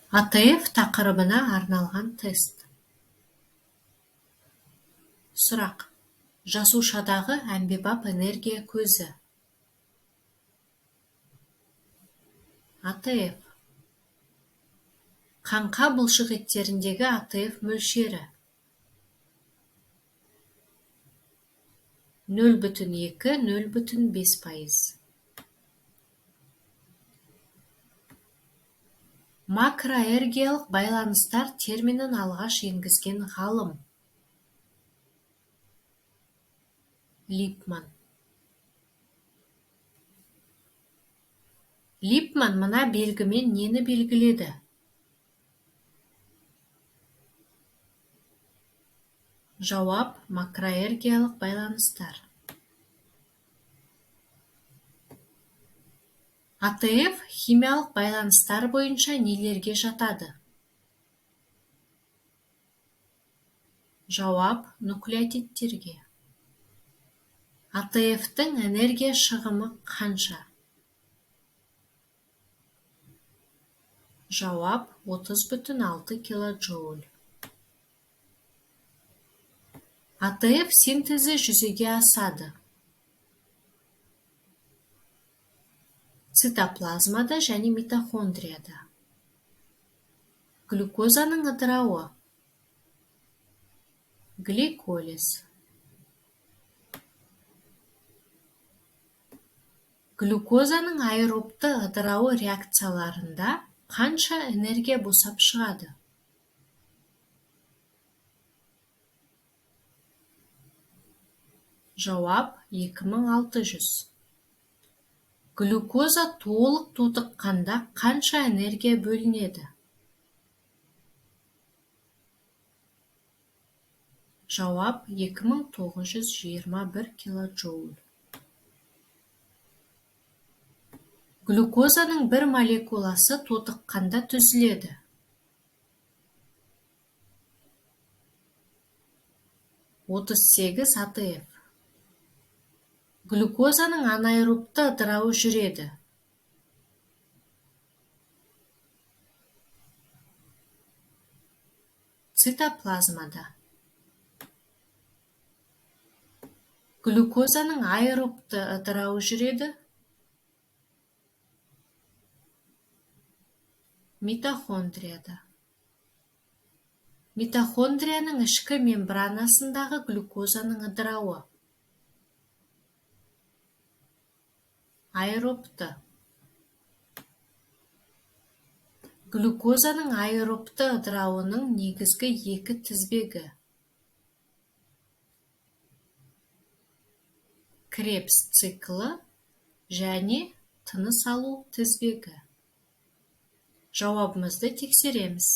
АТФ тақырыбына арналған тест. Сұрақ. Жасушадағы әмбебап энергия көзі. АТФ. Қаңқа бұлшықеттеріндегі АТФ мөлшері. 0,2-0,5%. Макроэргиялық байланыстар терминін алғаш енгізген ғалым. Липман. Липман мына белгімен нені белгіледі? Жауап: макроэргиялық байланыстар. АТФ химиялық байланыстар бойынша нелерге жатады? Жауап: нуклеотидтерге. АТФ-тің энергия шығымы қанша? Жауап: 30,6 килоджоуль. АТФ синтезі жүзеге асады. Цитоплазмада және митохондрияда. Глюкозаның ыдырауы. Гликолиз. Глюкозаның аэробты ыдырауы реакцияларында қанша энергия босап шығады? Жауап: 2600. Глюкоза толық тотыққанда қанша энергия бөлінеді? Жауап: 2921 килоджоуль. Глюкозаның бір молекуласы тотыққанда түзіледі. 38 АТФ. Глюкозаның анаэробты ыдырауы жүреді. Цитоплазмада. Глюкозаның аэробты ыдырауы жүреді. Митохондрияда. Митохондрияның ішкі мембранасындағы глюкозаның ыдырауы. Аэробты. Глюкозаның аэробты ыдырауының негізгі екі тізбегі. Кребс циклы және тыныс алу тізбегі. Жауабымызды тексереміз.